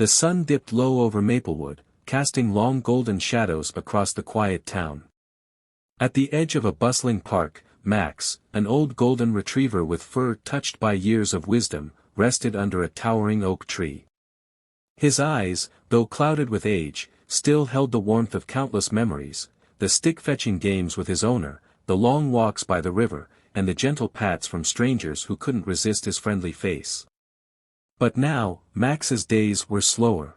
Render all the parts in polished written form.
The sun dipped low over Maplewood, casting long golden shadows across the quiet town. At the edge of a bustling park, Max, an old golden retriever with fur touched by years of wisdom, rested under a towering oak tree. His eyes, though clouded with age, still held the warmth of countless memories, the stick-fetching games with his owner, the long walks by the river, and the gentle pats from strangers who couldn't resist his friendly face. But now, Max's days were slower.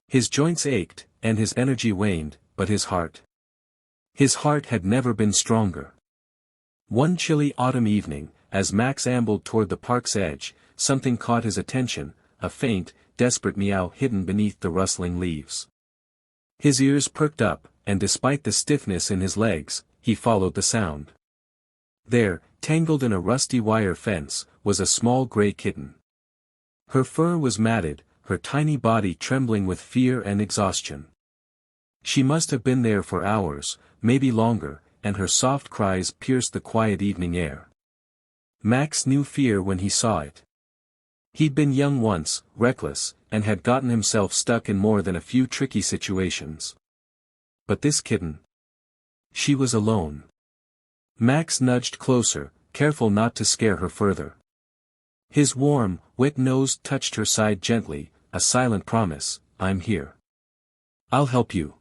His joints ached, and his energy waned, but his heart had never been stronger. One chilly autumn evening, as Max ambled toward the park's edge, something caught his attention, a faint, desperate meow hidden beneath the rustling leaves. His ears perked up, and despite the stiffness in his legs, he followed the sound. There, tangled in a rusty wire fence, was a small gray kitten. Her fur was matted, her tiny body trembling with fear and exhaustion. She must have been there for hours, maybe longer, and her soft cries pierced the quiet evening air. Max knew fear when he saw it. He'd been young once, reckless, and had gotten himself stuck in more than a few tricky situations. But this kitten. She was alone. Max nudged closer, careful not to scare her further. His warm, wet nose touched her side gently, a silent promise, "I'm here. I'll help you."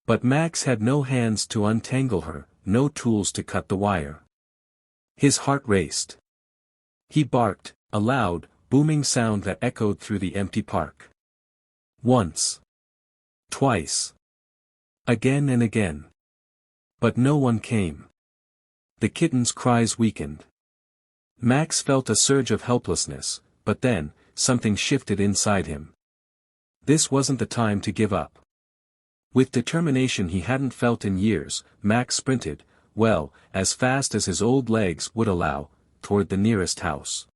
But Max had no hands to untangle her, no tools to cut the wire. His heart raced. He barked, a loud, booming sound that echoed through the empty park. Once. Twice. Again and again. But no one came. The kitten's cries weakened. Max felt a surge of helplessness, but then, something shifted inside him. This wasn't the time to give up. With determination he hadn't felt in years, Max sprinted, well, as fast as his old legs would allow, toward the nearest house.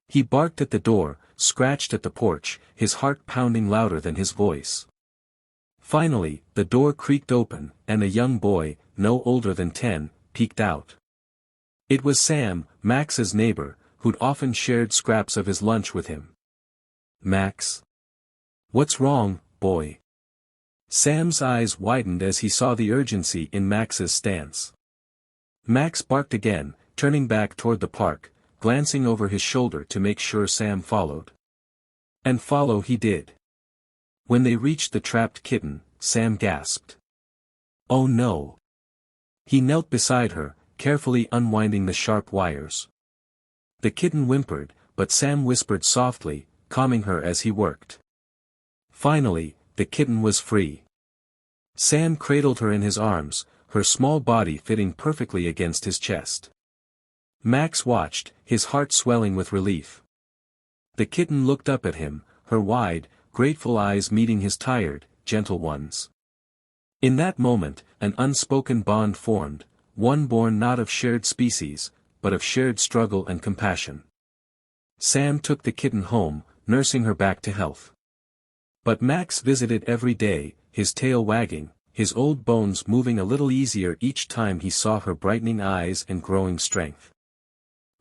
He barked at the door, scratched at the porch, his heart pounding louder than his voice. Finally, the door creaked open, and a young boy, no older than 10, peeked out. It was Sam, Max's neighbor, who'd often shared scraps of his lunch with him. "Max? What's wrong, boy?" Sam's eyes widened as he saw the urgency in Max's stance. Max barked again, turning back toward the park, glancing over his shoulder to make sure Sam followed. And follow he did. When they reached the trapped kitten, Sam gasped. "Oh no!" He knelt beside her, carefully unwinding the sharp wires. The kitten whimpered, but Sam whispered softly, calming her as he worked. Finally, the kitten was free. Sam cradled her in his arms, her small body fitting perfectly against his chest. Max watched, his heart swelling with relief. The kitten looked up at him, her wide, grateful eyes meeting his tired, gentle ones. In that moment, an unspoken bond formed, one born not of shared species, but of shared struggle and compassion. Sam took the kitten home, nursing her back to health. But Max visited every day, his tail wagging, his old bones moving a little easier each time he saw her brightening eyes and growing strength.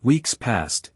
Weeks passed,